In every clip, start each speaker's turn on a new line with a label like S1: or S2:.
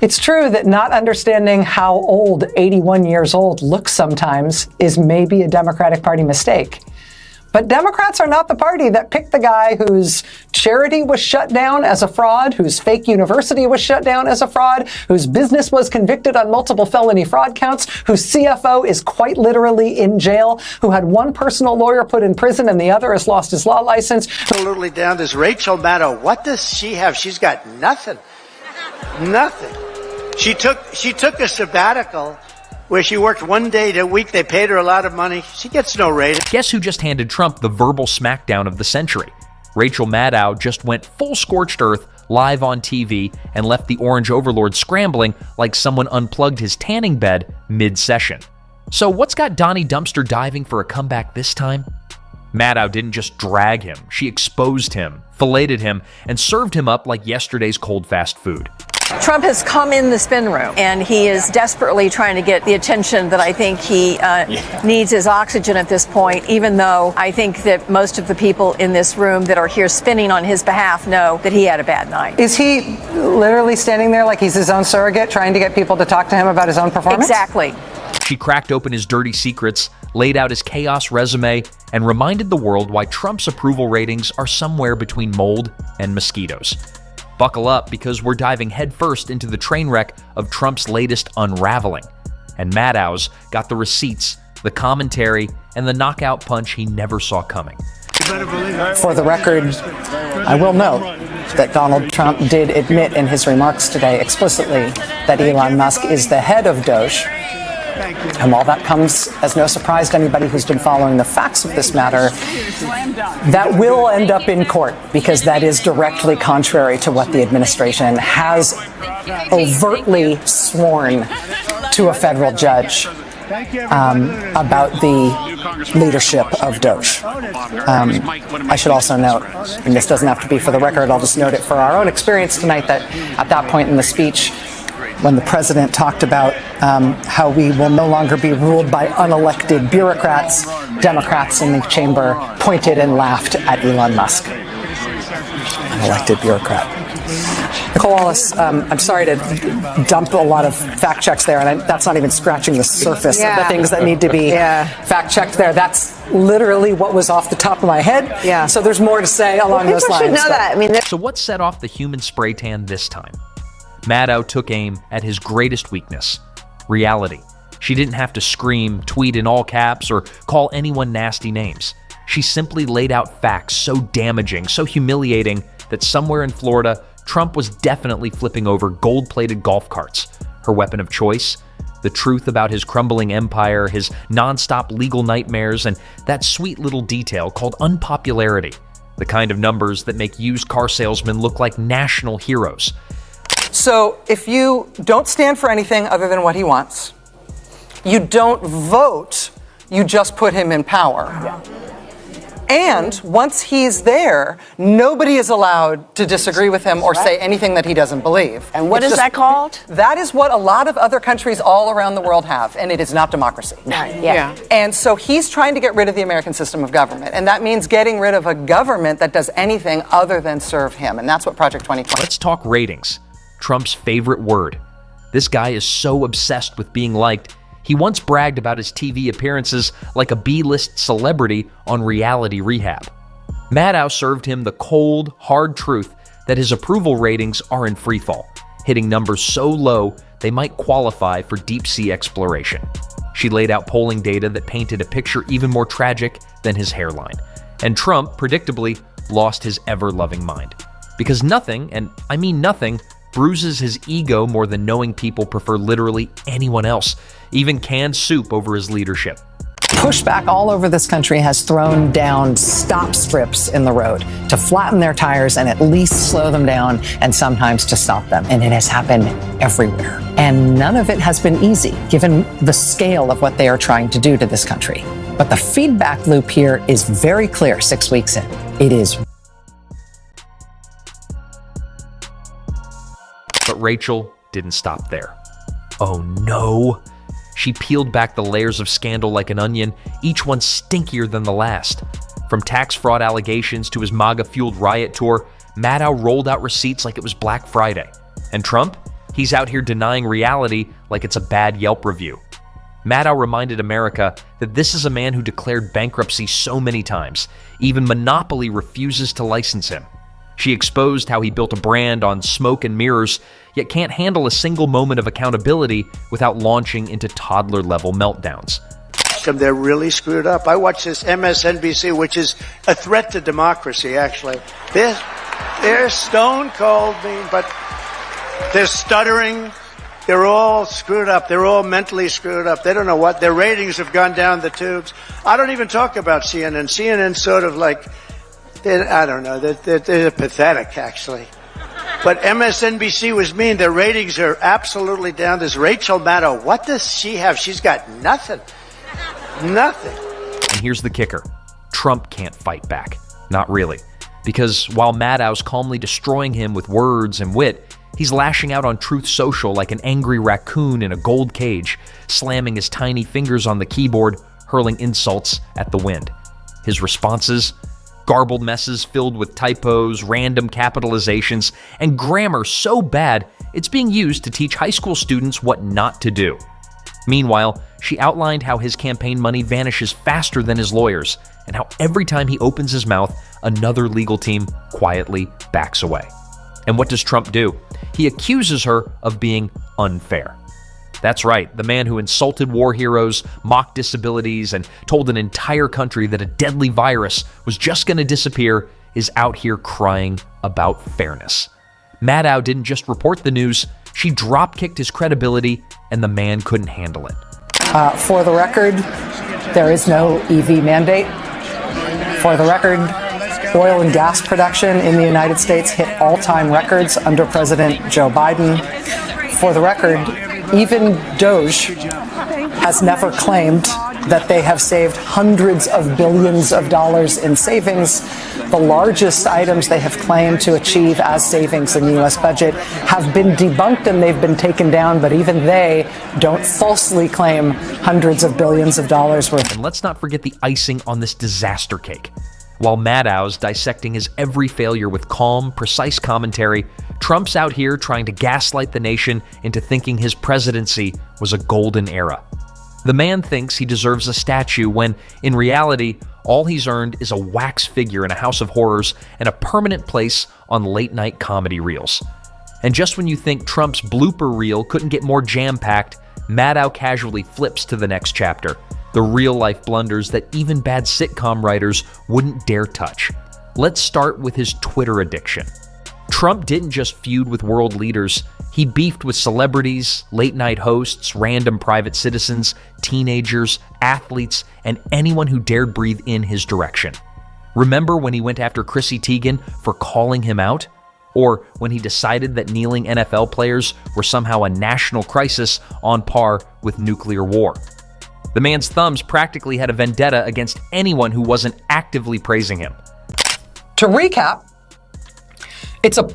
S1: It's true that not understanding how old 81 years old looks sometimes is maybe a Democratic Party mistake. But Democrats are not the party that picked the guy whose charity was shut down as a fraud, whose fake university was shut down as a fraud, whose business was convicted on multiple felony fraud counts, whose CFO is quite literally in jail, who had one personal lawyer put in prison and the other has lost his law license.
S2: Absolutely down. This Rachel Maddow, what does she have? She's got nothing. Nothing. She took a sabbatical where she worked one day a week. They paid her a lot of money. She gets no rating.
S3: Guess who just handed Trump the verbal smackdown of the century? Rachel Maddow just went full scorched earth live on TV and left the orange overlord scrambling like someone unplugged his tanning bed mid-session. So what's got Donnie Dumpster diving for a comeback this time? Maddow didn't just drag him. She exposed him, filleted him, and served him up like yesterday's cold fast food.
S4: Trump has come in the spin room, and he is desperately trying to get the attention that I think he needs as oxygen at this point, even though I think that most of the people in this room that are here spinning on his behalf know that he had a bad night.
S1: Is he literally standing there like he's his own surrogate, trying to get people to talk to him about his own performance?
S4: Exactly.
S3: She cracked open his dirty secrets, laid out his chaos resume, and reminded the world why Trump's approval ratings are somewhere between mold and mosquitoes. Buckle up, because we're diving headfirst into the train wreck of Trump's latest unraveling. And Maddow's got the receipts, the commentary, and the knockout punch he never saw coming.
S1: For the record, I will note that Donald Trump did admit in his remarks today explicitly that Elon Musk is the head of Doge. And while that comes as no surprise to anybody who's been following the facts of this matter, that will end up in court, because that is directly contrary to what the administration has overtly sworn to a federal judge about the leadership of Doge. I should also note, and this doesn't have to be for the record, I'll just note it for our own experience tonight, that at that point in the speech, when the president talked about how we will no longer be ruled by unelected bureaucrats, Democrats in the chamber pointed and laughed at Elon Musk. Unelected bureaucrat. Nicole Wallace, I'm sorry to dump a lot of fact checks there, and that's not even scratching the surface of the things that need to be fact checked there. That's literally what was off the top of my head. Yeah. So there's more to say along those lines.
S4: People should know that. I mean,
S3: so what set off the human spray tan this time? Maddow took aim at his greatest weakness, reality. She didn't have to scream, tweet in all caps, or call anyone nasty names. She simply laid out facts so damaging, so humiliating, that somewhere in Florida, Trump was definitely flipping over gold-plated golf carts. Her weapon of choice? The truth about his crumbling empire, his nonstop legal nightmares, and that sweet little detail called unpopularity. The kind of numbers that make used car salesmen look like national heroes.
S1: So if you don't stand for anything other than what he wants, you don't vote, you just put him in power. And once he's there, nobody is allowed to disagree with him or say anything that he doesn't believe.
S4: And what is that called?
S1: That is what a lot of other countries all around the world have, and it is not democracy.
S4: Yeah.
S1: And so he's trying to get rid of the American system of government, and that means getting rid of a government that does anything other than serve him, and that's what Project 2020.
S3: Let's talk ratings. Trump's favorite word. This guy is so obsessed with being liked, he once bragged about his TV appearances like a B-list celebrity on Reality Rehab. Maddow served him the cold, hard truth that his approval ratings are in freefall, hitting numbers so low they might qualify for deep-sea exploration. She laid out polling data that painted a picture even more tragic than his hairline. And Trump, predictably, lost his ever-loving mind. Because nothing, and I mean nothing, bruises his ego more than knowing people prefer literally anyone else, even canned soup over his leadership.
S1: Pushback all over this country has thrown down stop strips in the road to flatten their tires and at least slow them down, and sometimes to stop them. And it has happened everywhere. And none of it has been easy, given the scale of what they are trying to do to this country. But the feedback loop here is very clear 6 weeks in. It is.
S3: But Rachel didn't stop there. Oh no! She peeled back the layers of scandal like an onion, each one stinkier than the last. From tax fraud allegations to his MAGA-fueled riot tour, Maddow rolled out receipts like it was Black Friday. And Trump? He's out here denying reality like it's a bad Yelp review. Maddow reminded America that this is a man who declared bankruptcy so many times, even Monopoly refuses to license him. She exposed how he built a brand on smoke and mirrors, yet can't handle a single moment of accountability without launching into toddler-level meltdowns.
S2: They're really screwed up. I watch this MSNBC, which is a threat to democracy, actually. They're stone cold mean, but they're stuttering. They're all screwed up. They're all mentally screwed up. They don't know what. Their ratings have gone down the tubes. I don't even talk about CNN. CNN's sort of like, I don't know, they're pathetic, actually. But MSNBC was mean. Their ratings are absolutely down. There's Rachel Maddow. What does she have? She's got nothing. Nothing.
S3: And here's the kicker. Trump can't fight back. Not really. Because while Maddow's calmly destroying him with words and wit, he's lashing out on Truth Social like an angry raccoon in a gold cage, slamming his tiny fingers on the keyboard, hurling insults at the wind. His responses? Garbled messes filled with typos, random capitalizations, and grammar so bad it's being used to teach high school students what not to do. Meanwhile, she outlined how his campaign money vanishes faster than his lawyers, and how every time he opens his mouth, another legal team quietly backs away. And what does Trump do? He accuses her of being unfair. That's right, the man who insulted war heroes, mocked disabilities, and told an entire country that a deadly virus was just going to disappear is out here crying about fairness. Maddow didn't just report the news, she drop-kicked his credibility, and the man couldn't handle it.
S1: For the record, there is no EV mandate. For the record, oil and gas production in the United States hit all-time records under President Joe Biden. For the record, even Doge has never claimed that they have saved hundreds of billions of dollars in savings. The largest items they have claimed to achieve as savings in the U.S. budget have been debunked and they've been taken down, but even they don't falsely claim hundreds of billions of dollars worth.
S3: And let's not forget the icing on this disaster cake. While Maddow's dissecting his every failure with calm, precise commentary, Trump's out here trying to gaslight the nation into thinking his presidency was a golden era. The man thinks he deserves a statue when, in reality, all he's earned is a wax figure in a house of horrors and a permanent place on late-night comedy reels. And just when you think Trump's blooper reel couldn't get more jam-packed, Maddow casually flips to the next chapter, the real-life blunders that even bad sitcom writers wouldn't dare touch. Let's start with his Twitter addiction. Trump didn't just feud with world leaders, he beefed with celebrities, late-night hosts, random private citizens, teenagers, athletes, and anyone who dared breathe in his direction. Remember when he went after Chrissy Teigen for calling him out? Or when he decided that kneeling NFL players were somehow a national crisis on par with nuclear war? The man's thumbs practically had a vendetta against anyone who wasn't actively praising him.
S1: To recap, it's a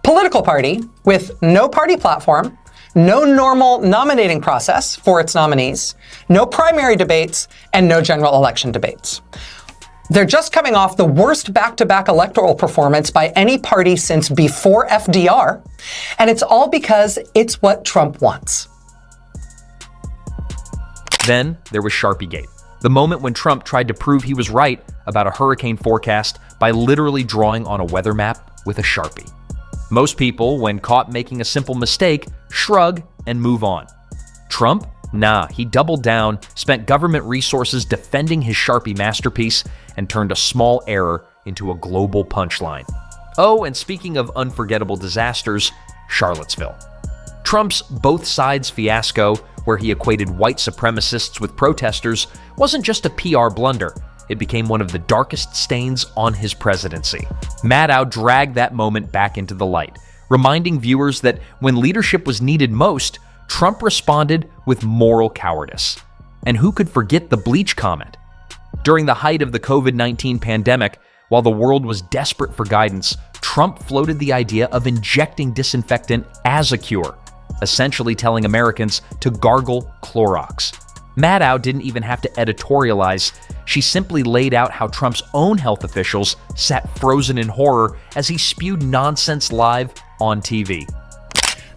S1: political party with no party platform, no normal nominating process for its nominees, no primary debates, and no general election debates. They're just coming off the worst back-to-back electoral performance by any party since before FDR, and it's all because it's what Trump wants.
S3: Then there was Sharpiegate, the moment when Trump tried to prove he was right about a hurricane forecast by literally drawing on a weather map with a Sharpie. Most people, when caught making a simple mistake, shrug and move on. Trump? Nah, he doubled down, spent government resources defending his Sharpie masterpiece, and turned a small error into a global punchline. Oh, and speaking of unforgettable disasters, Charlottesville. Trump's both sides fiasco, where he equated white supremacists with protesters, wasn't just a PR blunder. It became one of the darkest stains on his presidency. Maddow dragged that moment back into the light, reminding viewers that when leadership was needed most, Trump responded with moral cowardice. And who could forget the bleach comment? During the height of the COVID-19 pandemic, while the world was desperate for guidance, Trump floated the idea of injecting disinfectant as a cure, essentially telling Americans to gargle Clorox. Maddow didn't even have to editorialize. She simply laid out how Trump's own health officials sat frozen in horror as he spewed nonsense live on TV.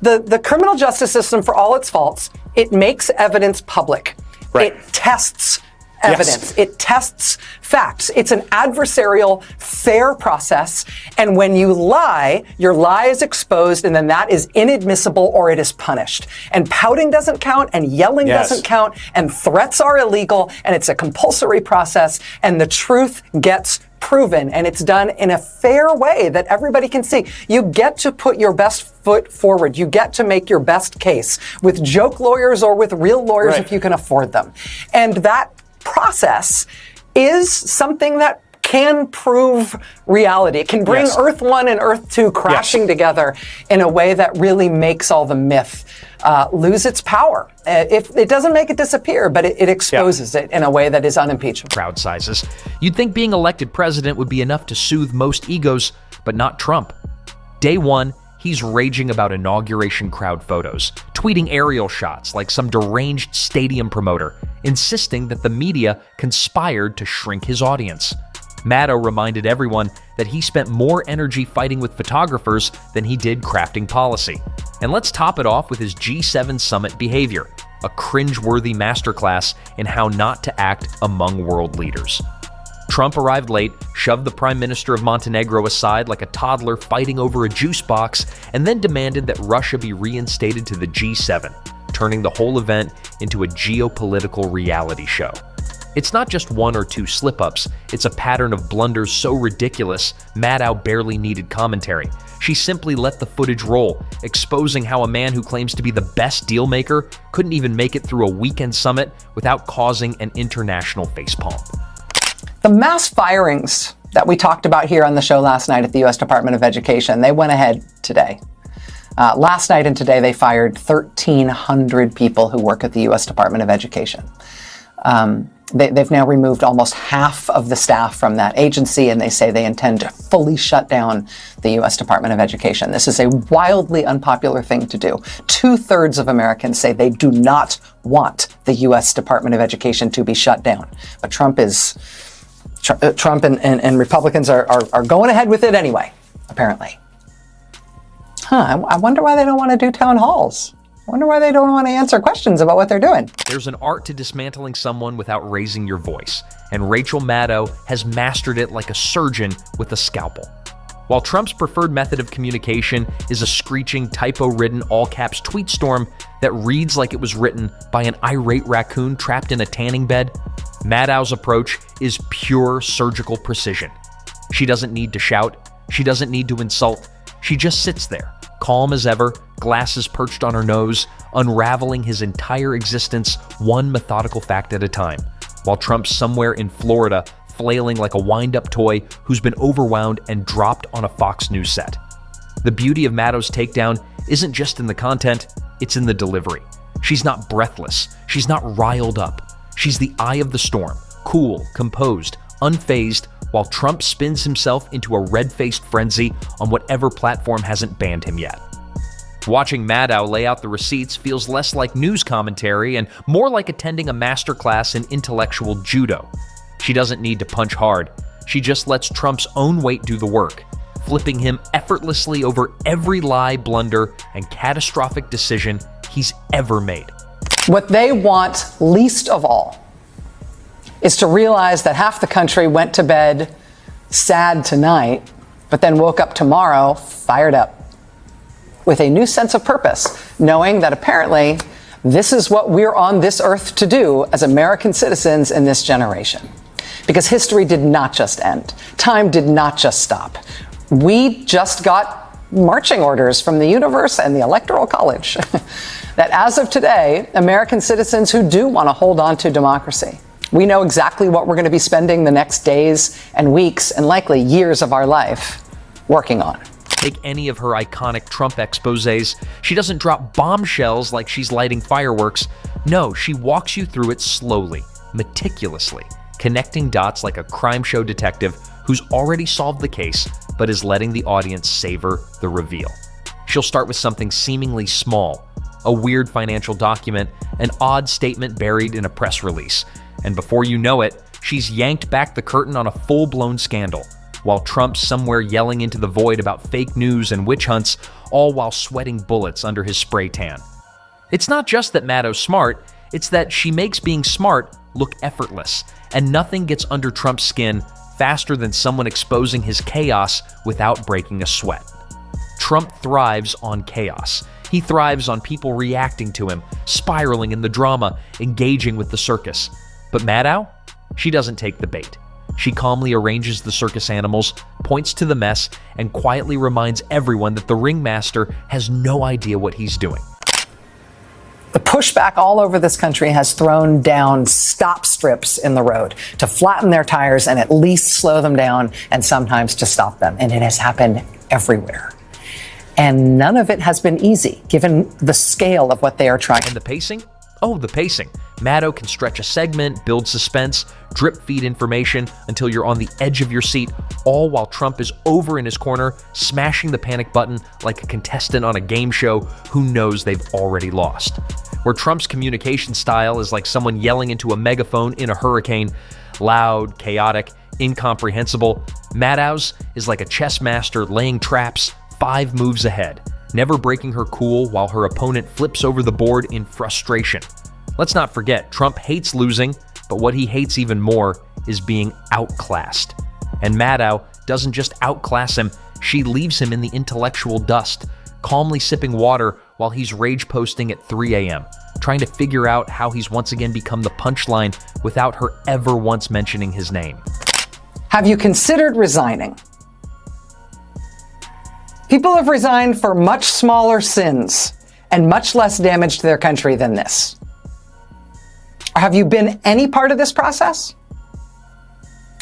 S1: the criminal justice system, for all its faults, it makes evidence public.
S5: Right.
S1: It tests evidence.
S5: Yes.
S1: It tests facts. It's an adversarial, fair process. And when you lie, your lie is exposed, and then that is inadmissible or it is punished. And pouting doesn't count, and yelling doesn't count, and threats are illegal, and it's a compulsory process, and the truth gets proven, and it's done in a fair way that everybody can see. You get to put your best foot forward. You get to make your best case with joke lawyers or with real lawyers if you can afford them. And that process is something that can prove reality. It can bring Earth 1 and Earth 2 crashing together in a way that really makes all the myth lose its power. If it doesn't make it disappear, but it exposes it in a way that is unimpeachable.
S3: Crowd sizes. You'd think being elected president would be enough to soothe most egos, but not Trump. Day one, he's raging about inauguration crowd photos, tweeting aerial shots like some deranged stadium promoter, insisting that the media conspired to shrink his audience. Maddow reminded everyone that he spent more energy fighting with photographers than he did crafting policy. And let's top it off with his G7 summit behavior, a cringe-worthy masterclass in how not to act among world leaders. Trump arrived late, shoved the Prime Minister of Montenegro aside like a toddler fighting over a juice box, and then demanded that Russia be reinstated to the G7, turning the whole event into a geopolitical reality show. It's not just one or two slip-ups, it's a pattern of blunders so ridiculous, Maddow barely needed commentary. She simply let the footage roll, exposing how a man who claims to be the best deal maker couldn't even make it through a weekend summit without causing an international facepalm.
S1: The mass firings that we talked about here on the show last night at the U.S. Department of Education, they went ahead today. Last night and today, they fired 1,300 people who work at the U.S. Department of Education. They've now removed almost half of the staff from that agency, and they say they intend to fully shut down the U.S. Department of Education. This is a wildly unpopular thing to do. 2/3 of Americans say they do not want the U.S. Department of Education to be shut down. But Trump and Republicans are going ahead with it anyway, apparently. I wonder why they don't want to do town halls. I wonder why they don't want to answer questions about what they're doing.
S3: There's an art to dismantling someone without raising your voice, and Rachel Maddow has mastered it like a surgeon with a scalpel. While Trump's preferred method of communication is a screeching, typo-ridden, all-caps tweet storm that reads like it was written by an irate raccoon trapped in a tanning bed, Maddow's approach is pure surgical precision. She doesn't need to shout. She doesn't need to insult. She just sits there, calm as ever, glasses perched on her nose, unraveling his entire existence one methodical fact at a time, while Trump's somewhere in Florida flailing like a wind-up toy who's been overwound and dropped on a Fox News set. The beauty of Maddow's takedown isn't just in the content, it's in the delivery. She's not breathless. She's not riled up. She's the eye of the storm, cool, composed, unfazed, while Trump spins himself into a red-faced frenzy on whatever platform hasn't banned him yet. Watching Maddow lay out the receipts feels less like news commentary and more like attending a masterclass in intellectual judo. She doesn't need to punch hard. She just lets Trump's own weight do the work, flipping him effortlessly over every lie, blunder, and catastrophic decision he's ever made.
S1: What they want least of all is to realize that half the country went to bed sad tonight, but then woke up tomorrow fired up with a new sense of purpose, knowing that apparently this is what we're on this earth to do as American citizens in this generation. Because history did not just end. Time did not just stop. We just got marching orders from the universe and the Electoral College that as of today, American citizens who do want to hold on to democracy, we know exactly what we're going to be spending the next days and weeks and likely years of our life working on.
S3: Take any of her iconic Trump exposés, she doesn't drop bombshells like she's lighting fireworks. No, she walks you through it slowly, meticulously, connecting dots like a crime show detective who's already solved the case but is letting the audience savor the reveal. She'll start with something seemingly small, a weird financial document, an odd statement buried in a press release, and before you know it, she's yanked back the curtain on a full-blown scandal, while Trump's somewhere yelling into the void about fake news and witch hunts, all while sweating bullets under his spray tan. It's not just that Maddow's smart, it's that she makes being smart look effortless, and nothing gets under Trump's skin faster than someone exposing his chaos without breaking a sweat. Trump thrives on chaos. He thrives on people reacting to him, spiraling in the drama, engaging with the circus. But Maddow? She doesn't take the bait. She calmly arranges the circus animals, points to the mess, and quietly reminds everyone that the ringmaster has no idea what he's doing.
S1: The pushback all over this country has thrown down stop strips in the road to flatten their tires and at least slow them down and sometimes to stop them. And it has happened everywhere. And none of it has been easy, given the scale of what they are trying.
S3: And the pacing? Oh, the pacing. Maddow can stretch a segment, build suspense, drip feed information until you're on the edge of your seat, all while Trump is over in his corner, smashing the panic button like a contestant on a game show who knows they've already lost. Where Trump's communication style is like someone yelling into a megaphone in a hurricane, loud, chaotic, incomprehensible, Maddow's is like a chess master laying traps 5 moves ahead, never breaking her cool while her opponent flips over the board in frustration. Let's not forget, Trump hates losing, but what he hates even more is being outclassed. And Maddow doesn't just outclass him, she leaves him in the intellectual dust, calmly sipping water while he's rage posting at 3 a.m., trying to figure out how he's once again become the punchline without her ever once mentioning his name.
S1: Have you considered resigning? People have resigned for much smaller sins and much less damage to their country than this. Have you been any part of this process?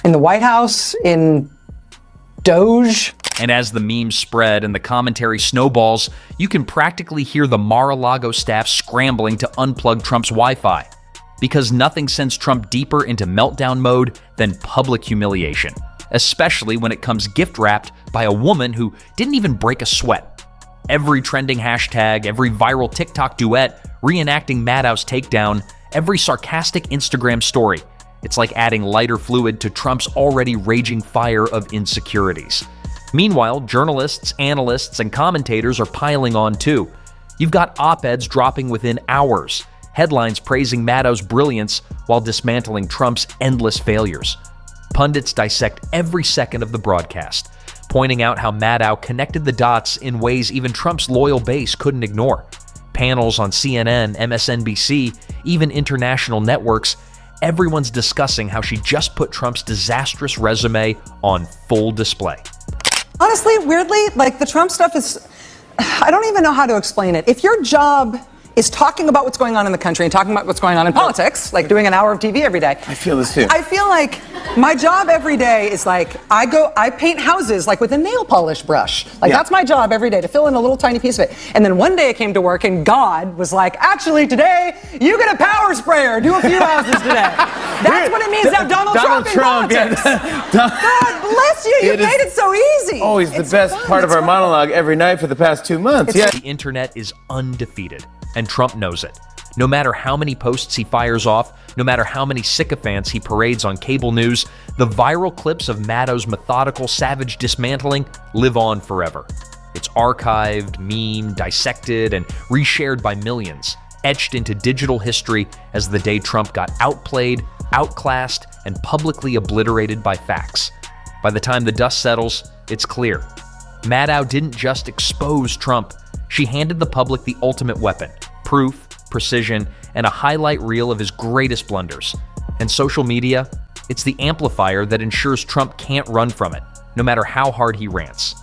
S1: In the White House? In Doge?
S3: And as the memes spread and the commentary snowballs, you can practically hear the Mar-a-Lago staff scrambling to unplug Trump's Wi-Fi. Because nothing sends Trump deeper into meltdown mode than public humiliation, especially when it comes gift-wrapped by a woman who didn't even break a sweat. Every trending hashtag, every viral TikTok duet, reenacting Maddow's takedown, every sarcastic Instagram story. It's like adding lighter fluid to Trump's already raging fire of insecurities. Meanwhile, journalists, analysts, and commentators are piling on too. You've got op-eds dropping within hours, headlines praising Maddow's brilliance while dismantling Trump's endless failures. Pundits dissect every second of the broadcast, pointing out how Maddow connected the dots in ways even Trump's loyal base couldn't ignore. Panels on CNN, MSNBC, even international networks, everyone's discussing how she just put Trump's disastrous resume on full display.
S5: Honestly, weirdly, like the Trump stuff is, I don't even know how to explain it. If your job is talking about what's going on in the country and talking about what's going on in politics, like doing an hour of TV every day.
S6: I feel this too.
S5: I feel like my job every day is like, I paint houses like with a nail polish brush. Like that's my job every day, to fill in a little tiny piece of it. And then one day I came to work and God was like, actually today, you get a power sprayer, do a few houses today. That's what it means to have Donald Trump in politics. God bless you, you made it so easy.
S6: Always the best part of our monologue every night for the past 2 months.
S3: The internet is undefeated, and Trump knows it. No matter how many posts he fires off, no matter how many sycophants he parades on cable news, the viral clips of Maddow's methodical, savage dismantling live on forever. It's archived, memed, dissected, and reshared by millions, etched into digital history as the day Trump got outplayed, outclassed, and publicly obliterated by facts. By the time the dust settles, it's clear. Maddow didn't just expose Trump, she handed the public the ultimate weapon: proof, precision, and a highlight reel of his greatest blunders. And social media, it's the amplifier that ensures Trump can't run from it, no matter how hard he rants.